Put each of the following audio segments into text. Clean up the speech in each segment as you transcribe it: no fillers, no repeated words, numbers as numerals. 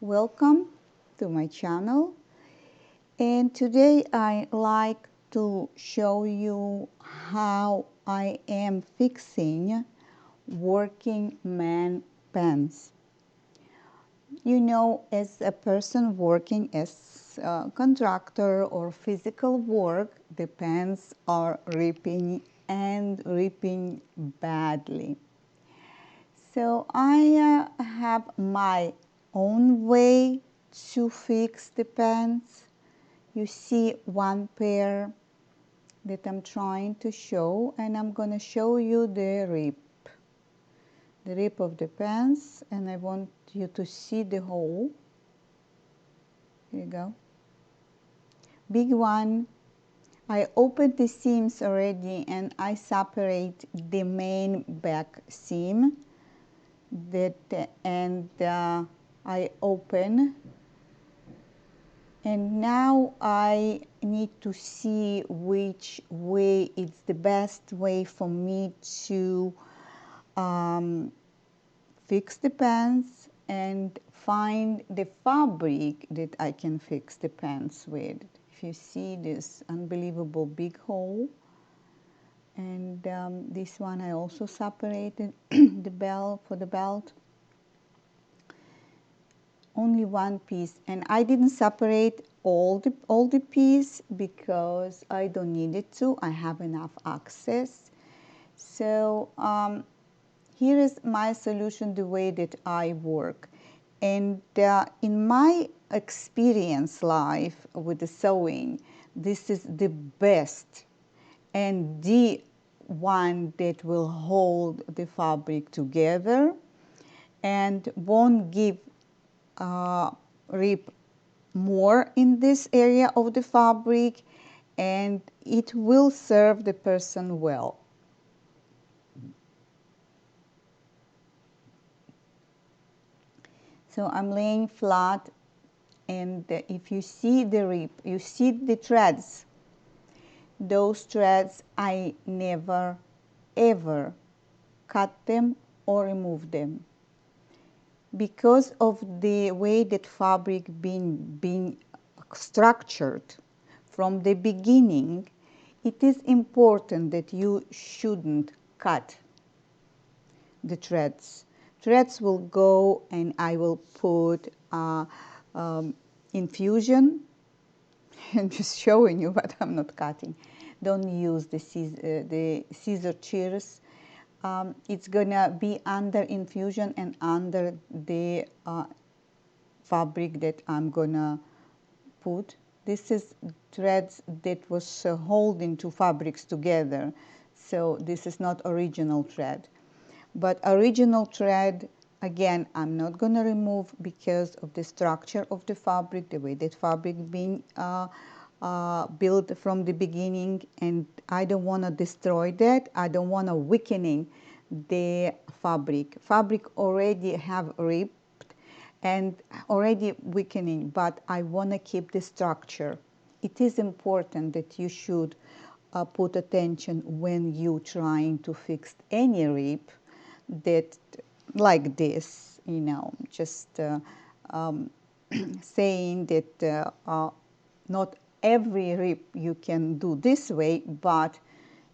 welcome to my channel, and today I like to show you how I am fixing working man pants. You know, as a person working as a contractor or physical work, the pants are ripping and ripping badly. So I have my own way to fix the pants. You see one pair that I'm trying to show, and I'm going to show you the rip of the pants, and I want you to see the hole. Here you go. Big one. I opened the seams already, and I separate the main back seam and I open, and now I need to see which way is the best way for me to fix the pants and find the fabric that I can fix the pants with. If you see this unbelievable big hole, and this one I also separated the belt for the belt. Only one piece, and I didn't separate all the piece because I don't need it to. I have enough access. So here is my solution, the way that I work. And in my experience life with the sewing, this is the best and the one that will hold the fabric together and won't give rip more in this area of the fabric, and it will serve the person well. So I'm laying flat, and if you see the rip, you see the threads. Those threads, I never ever cut them or remove them. Because of the way that fabric being structured from the beginning, it is important that you shouldn't cut the threads. Threads will go, and I will put infusion. I'm just showing you, but I'm not cutting. Don't use the scissor shears. It's gonna be under infusion and under the fabric that I'm gonna put. This is threads that was holding two fabrics together, so this is not original thread. But original thread, again, I'm not gonna remove because of the structure of the fabric, the way that fabric being built from the beginning, and I don't want to destroy that. I don't want to weakening the fabric. Fabric already have ripped and already weakening, but I want to keep the structure. It is important that you should put attention when you trying to fix any rip that like this, you know, just saying that not every rip you can do this way, but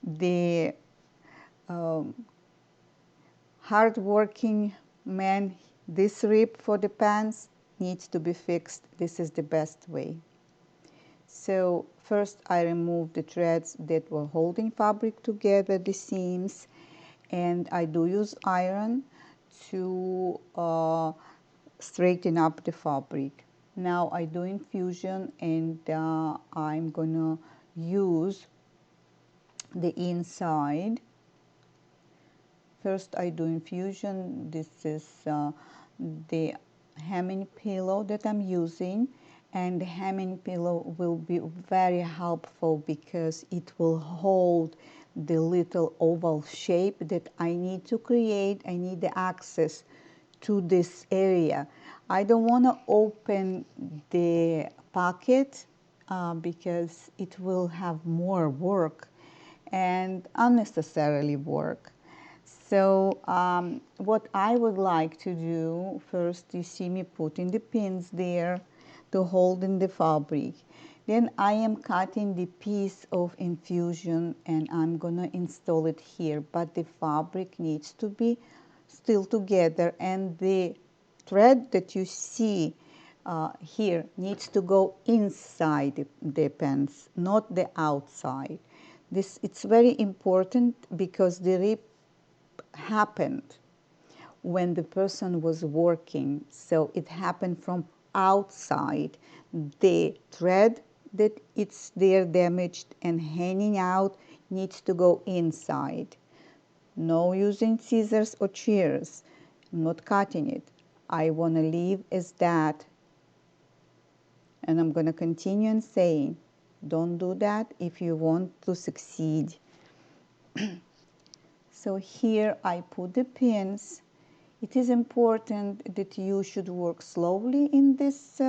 the hard-working man, this rip for the pants needs to be fixed. This is the best way. So first I remove the threads that were holding fabric together, the seams, and I do use iron to straighten up the fabric. Now I do infusion, and I'm gonna use the inside. First I do infusion. This is the hemming pillow that I'm using, and the hemming pillow will be very helpful because it will hold the little oval shape that I need to create. I need the access to this area. I don't want to open the pocket because it will have more work and unnecessarily work. So what I would like to do first, you see me putting the pins there to hold in the fabric. Then I am cutting the piece of infusion and I'm gonna install it here, but the fabric needs to be still together, and the thread that you see here needs to go inside the pants, not the outside. This, it's very important because the rip happened when the person was working, so it happened from outside. The thread that it's there damaged and hanging out needs to go inside. No using scissors or shears. I'm not cutting it. I want to leave as that. And I'm going to continue and saying, don't do that if you want to succeed. So here I put the pins. It is important that you should work slowly in this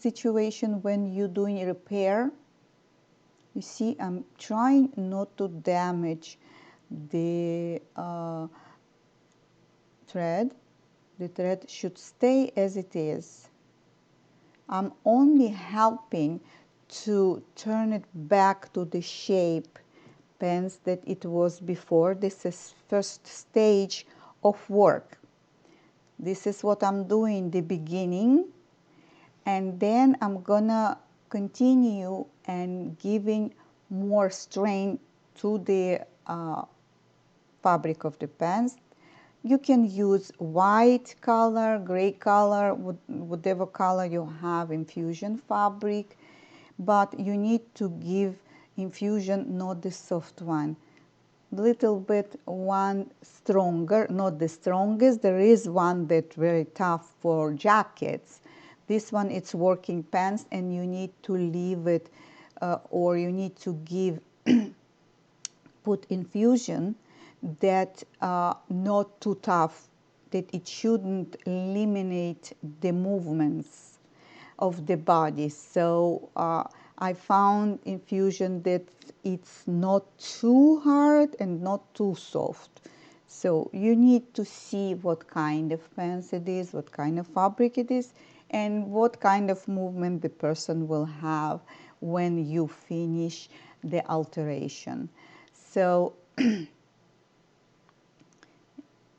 situation when you're doing a repair. You see, I'm trying not to damage the thread. The thread should stay as it is. I'm only helping to turn it back to the shape pants that it was before. This is first stage of work. This is what I'm doing in the beginning, and then I'm gonna continue and giving more strength to the fabric of the pants. You can use white color, gray color, whatever color you have infusion fabric, but you need to give infusion, not the soft one. Little bit one stronger, not the strongest. There is one that very tough for jackets. This one, it's working pants, and you need to leave it or you need to give put infusion that not too tough, that it shouldn't eliminate the movements of the body. So I found infusion that it's not too hard and not too soft. So you need to see what kind of pants it is, what kind of fabric it is, and what kind of movement the person will have when you finish the alteration. So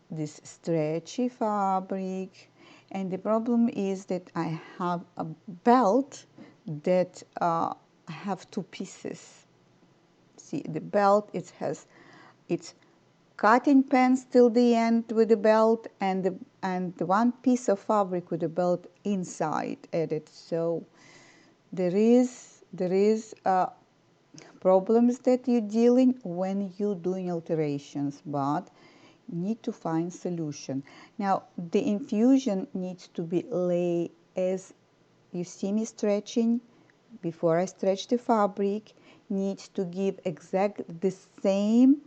this stretchy fabric, and the problem is that I have a belt that have two pieces. See, the belt, it has its cutting pants till the end with the belt, and the one piece of fabric with the belt inside added. So there is problems that you're dealing when you're doing alterations, but need to find solution. Now the infusion needs to be laid as you see me stretching. Before I stretch the fabric, needs to give exact the same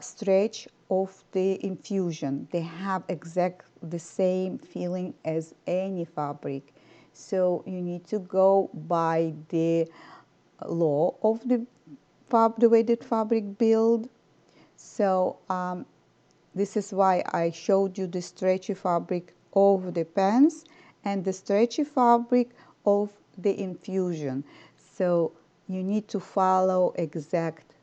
stretch of the infusion. They have exact the same feeling as any fabric. So you need to go by the law of the way that fabric build. So this is why I showed you the stretchy fabric of the pants and the stretchy fabric of the infusion. So you need to follow exact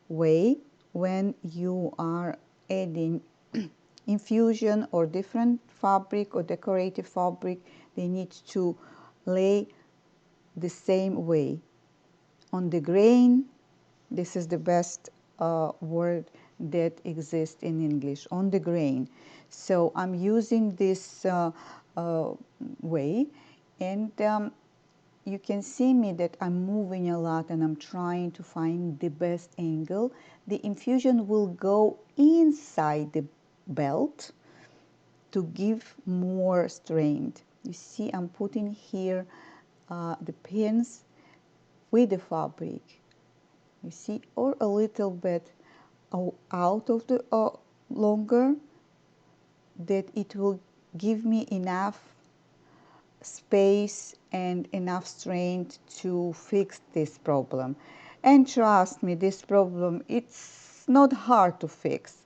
way when you are adding infusion or different fabric or decorative fabric. They need to lay the same way on the grain. This is the best word that exists in English, on the grain. So I'm using this way, and you can see me that I'm moving a lot and I'm trying to find the best angle. The infusion will go inside the belt to give more strength. You see, I'm putting here the pins with the fabric. You see, or a little bit out of the longer, that it will give me enough space and enough strength to fix this problem. And trust me, this problem, it's it's not hard to fix.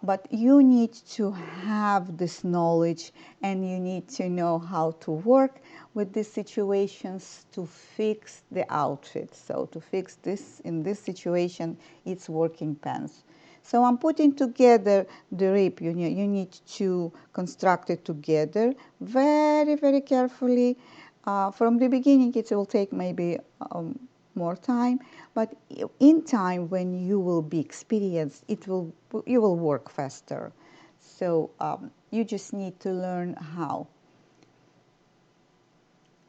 But you need to have this knowledge, and you need to know how to work with these situations to fix the outfit. So to fix this, in this situation, it's working pants. So I'm putting together the rib. You need to construct it together very, very carefully. From the beginning, it will take maybe more time, but in time, when you will be experienced, you will work faster. So you just need to learn how.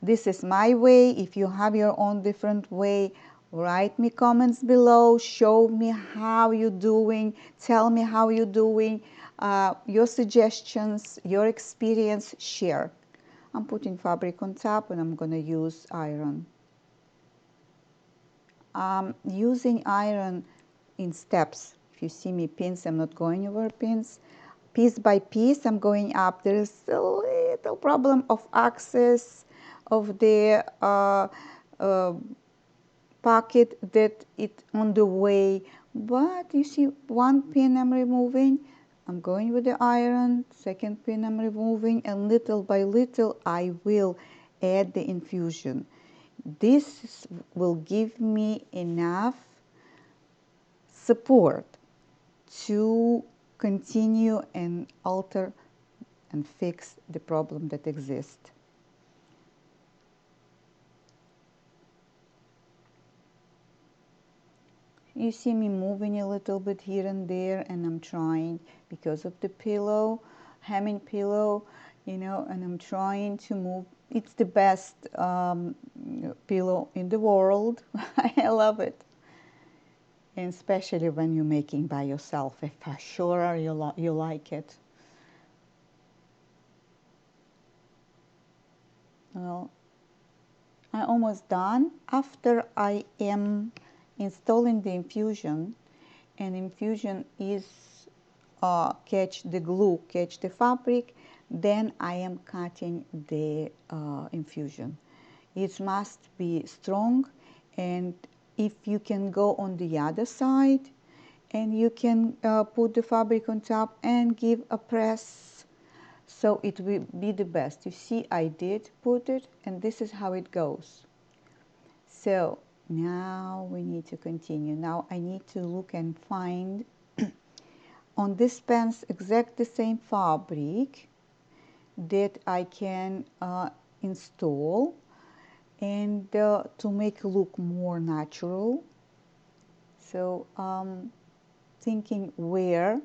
This is my way. If you have your own different way, write me comments below. Show me how you're doing. Tell me how you're doing. Your suggestions, your experience, share. I'm putting fabric on top, and I'm going to use iron. Using iron in steps. If you see me pins, I'm not going over pins. Piece by piece, I'm going up. There is a little problem of access of the pocket that it on the way. But you see, one pin I'm removing. I'm going with the iron. Second pin I'm removing, and little by little I will add the infusion. This will give me enough support to continue and alter and fix the problem that exists. You see me moving a little bit here and there, and I'm trying, because of the pillow, hemming pillow, and I'm trying to move. It's the best pillow in the world. I love it. And especially when you're making by yourself, if for sure you like it. Well, I'm almost done. After I am installing the infusion, and infusion is catch the glue, catch the fabric, then I am cutting the infusion. It must be strong, and if you can go on the other side, and you can put the fabric on top and give a press, so it will be the best. You see, I did put it, and this is how it goes. So now we need to continue. Now I need to look and find on this pants exact the same fabric that I can install, and to make it look more natural. So thinking where.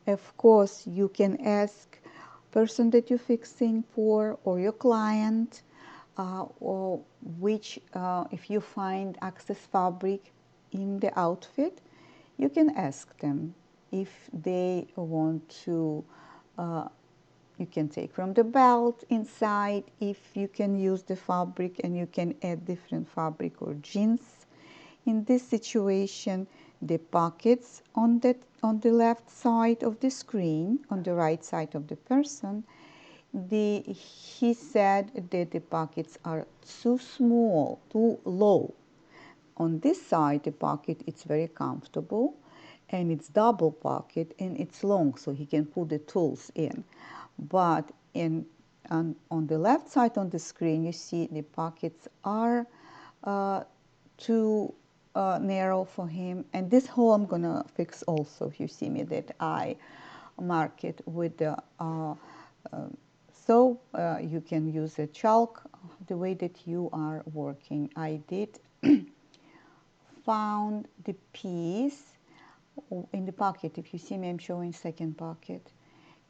Of course, you can ask person that you're fixing for, or your client, or which, if you find excess fabric in the outfit, you can ask them if they want to. You can take from the belt inside, if you can use the fabric, and you can add different fabric or jeans. In this situation, the pockets on the left side of the screen, on the right side of the person, he said that the pockets are too small, too low. On this side, the pocket is very comfortable, and it's double pocket, and it's long, so he can put the tools in. But on the left side on the screen, you see the pockets are too narrow for him. And this hole I'm gonna fix also. If you see me that I mark it with the so you can use a chalk the way that you are working. I did found the piece in the pocket. If you see me, I'm showing second pocket.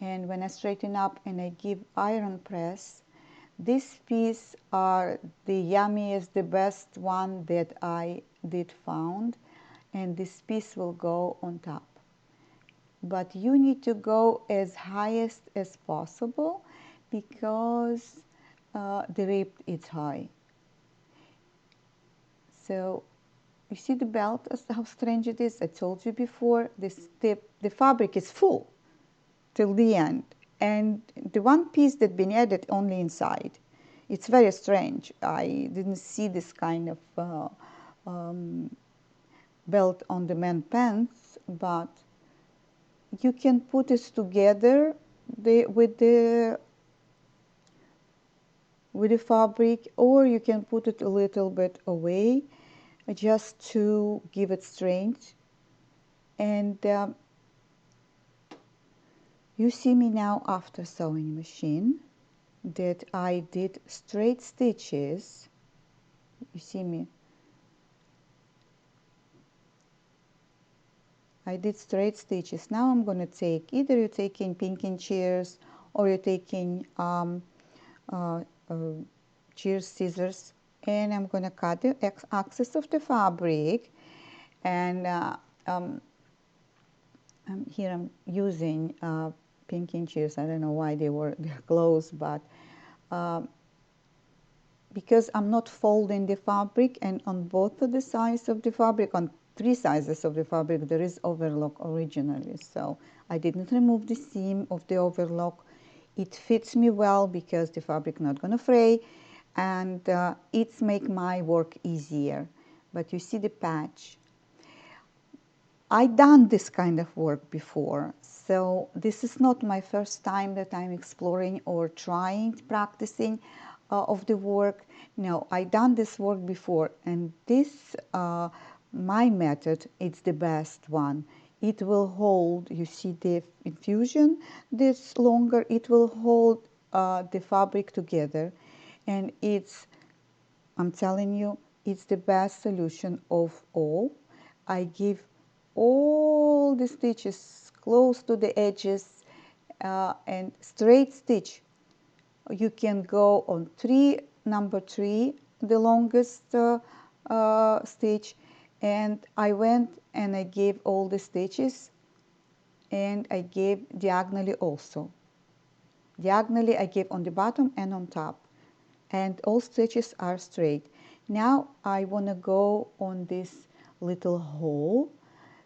And when I straighten up and I give iron press, this piece are the yummiest, the best one that I did found, and this piece will go on top. But you need to go as highest as possible, because the rib is high. So you see the belt, how strange it is? I told you before, the fabric is full till the end, and the one piece that been added only inside. It's very strange. I didn't see this kind of belt on the men pants, but you can put it together with the fabric, or you can put it a little bit away just to give it strength. And you see me now after sewing machine that I did straight stitches. You see me, I did straight stitches. Now I'm going to take, either you're taking pinking shears or you're taking uh, uh, shears scissors, and I'm going to cut the axis of the fabric. And here I'm using pinking shears. I don't know why they're closed, but because I'm not folding the fabric, and on both of the sides of the fabric, on three sizes of the fabric, there is overlock originally. So I didn't remove the seam of the overlock. It fits me well because the fabric not gonna fray, and it's make my work easier. But you see the patch. I done this kind of work before, so this is not my first time that I'm exploring or trying, practicing of the work. No, I done this work before, and this my method, it's the best one. It will hold, you see the infusion, this longer, it will hold the fabric together, and I'm telling you, it's the best solution of all. I give all the stitches close to the edges and straight stitch. You can go on number 3, the longest stitch, and I went and I gave all the stitches, and I gave diagonally also. Diagonally I gave on the bottom and on top, and all stitches are straight. Now I want to go on this little hole.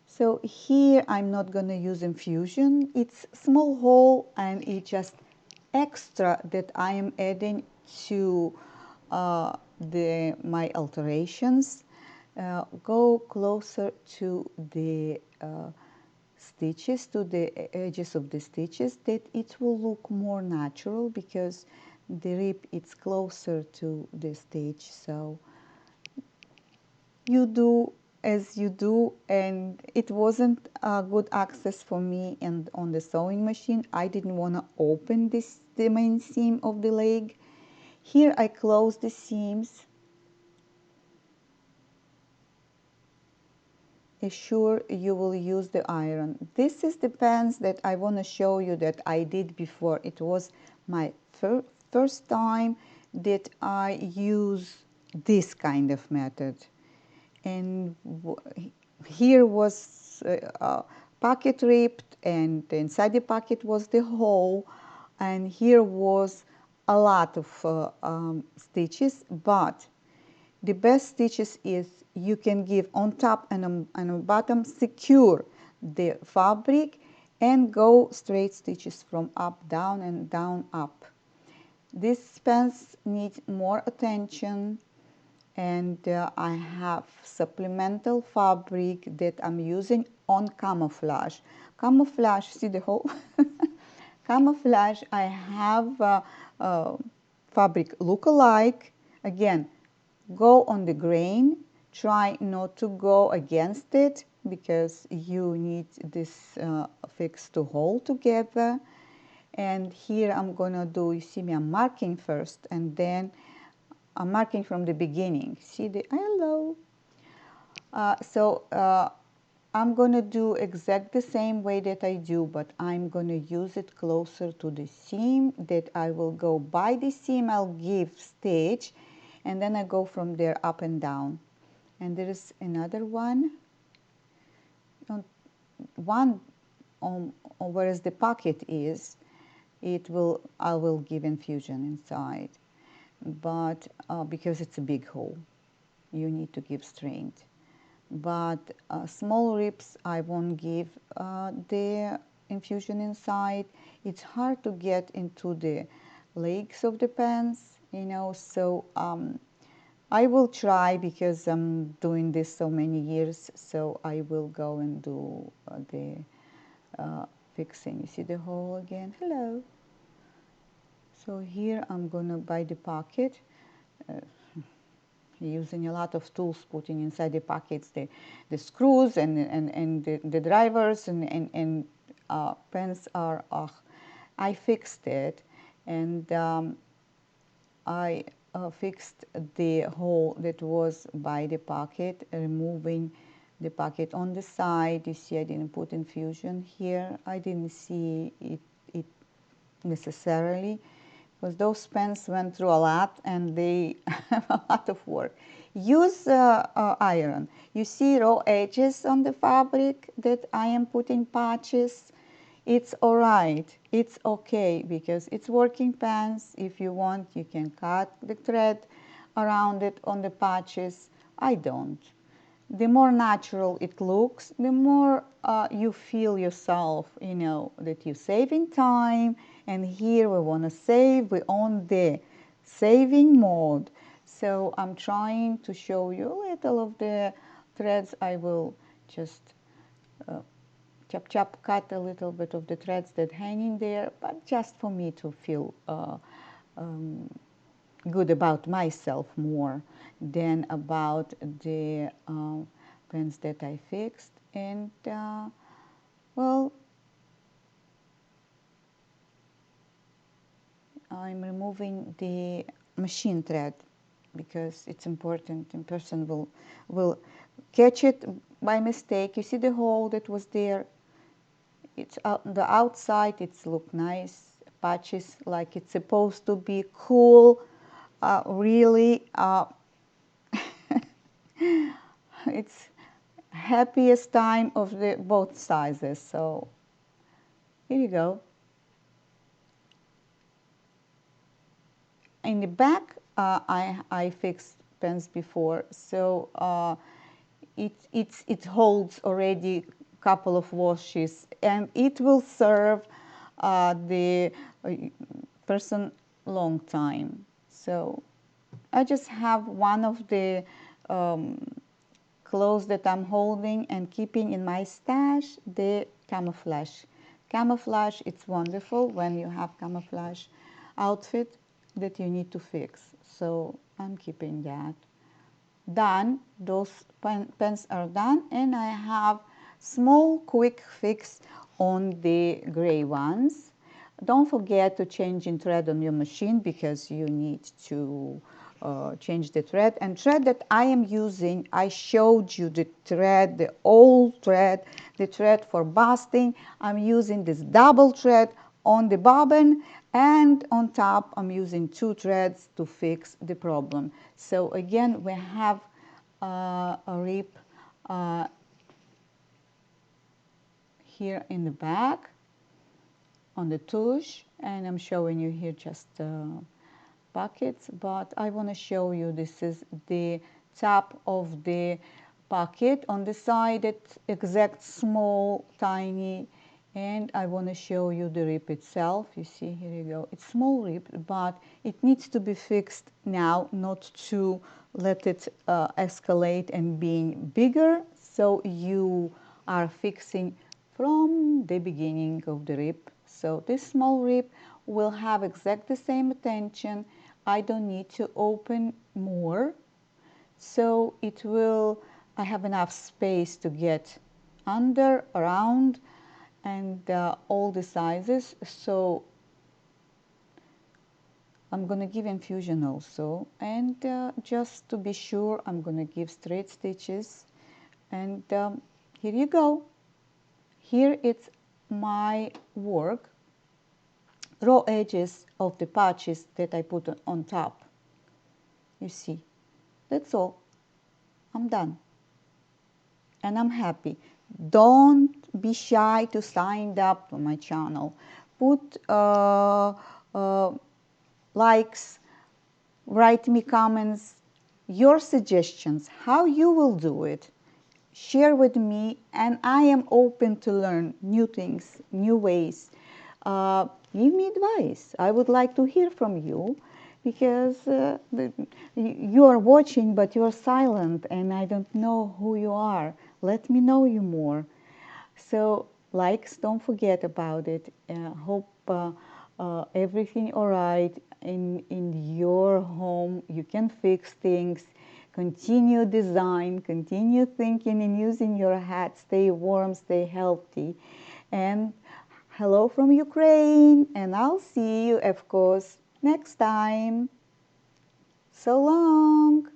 So here I'm not going to use infusion. It's small hole, and it's just extra that I am adding to my alterations. Go closer to the stitches, to the edges of the stitches, that it will look more natural because the rib is closer to the stitch. So you do as you do, and it wasn't a good access for me. And on the sewing machine I didn't want to open the main seam of the leg. Here I close the seams. Assure you will use the iron. This is the pants that I want to show you that I did before. It was my first time that I use this kind of method. And here was a pocket ripped, and inside the pocket was the hole, and here was a lot of stitches. But the best stitches is you can give on top and on bottom, secure the fabric, and go straight stitches from up down and down up. This pants needs more attention, and I have supplemental fabric that I'm using on camouflage. Camouflage, see the hole? Camouflage, I have fabric look-alike. Again, go on the grain. Try not to go against it because you need this fix to hold together. And here I'm gonna do, you see me, I'm marking first, and then I'm marking from the beginning. See the hello. I'm going to do exact the same way that I do, but I'm going to use it closer to the seam, that I will go by the seam, I'll give stitch, and then I go from there up and down. And there is another one, whereas the pocket is, I will give infusion inside. But because it's a big hole, you need to give strength. But small ribs I won't give the infusion inside. It's hard to get into the legs of the pants, you know, so I will try because I'm doing this so many years, so I will go and do the fixing. You see the hole again? Hello. So here I'm gonna buy the pocket, using a lot of tools, putting inside the pockets the screws and the drivers and pens are, I fixed it, and I fixed the hole that was by the pocket, removing the pocket on the side. You see I didn't put infusion here. I didn't see it necessarily, because those pens went through a lot and they have a lot of work. Use iron. You see raw edges on the fabric that I am putting patches. It's all right. It's okay because it's working pens. If you want, you can cut the thread around it on the patches. I don't. The more natural it looks, the more you feel yourself, you know, that you're saving time. And here we want to save, we're on the saving mode. So I'm trying to show you a little of the threads. I will just chop cut a little bit of the threads that hang in there, but just for me to feel good about myself more than about the pens that I fixed. And well, I'm removing the machine thread because it's important, and person will catch it by mistake. You see the hole that was there? It's out the outside, it's look nice, patches like it's supposed to be cool. Really, it's happiest time of the both sizes. So here you go. In the back, I fixed pens before, so it holds already couple of washes, and it will serve the person long time. So I just have one of the clothes that I'm holding and keeping in my stash, the camouflage. Camouflage, it's wonderful when you have camouflage outfit that you need to fix. So I'm keeping that. Done, those pens are done, and I have small quick fix on the gray ones. Don't forget to change in thread on your machine because you need to change the thread. And thread that I am using, I showed you the thread, the old thread, the thread for basting. I'm using this double thread on the bobbin, and on top I'm using two threads to fix the problem. So again, we have a rip here in the back on the tush, and I'm showing you here just pockets, but I want to show you this is the top of the pocket. On the side it's exact small tiny, and I want to show you the rip itself. You see, here you go, it's small rip, but it needs to be fixed now, not to let it escalate and being bigger. So you are fixing from the beginning of the rip. So this small rip will have exactly the same attention. I don't need to open more, so it will, I have enough space to get under, around, and all the sizes. So I'm going to give infusion also, and just to be sure, I'm going to give straight stitches. And here you go. Here it's my work, raw edges of the patches that I put on top. You see, that's all. I'm done. And I'm happy. Don't be shy to sign up to my channel. Put likes, write me comments, your suggestions, how you will do it. Share with me, and I am open to learn new things, new ways. Give me advice. I would like to hear from you. because you are watching, but you are silent, and I don't know who you are. Let me know you more. So likes, don't forget about it. Hope everything all right in your home. You can fix things. Continue design. Continue thinking and using your hat. Stay warm. Stay healthy. And hello from Ukraine. And I'll see you, of course, next time. So long.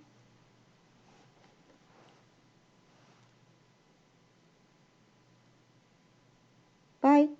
Bye.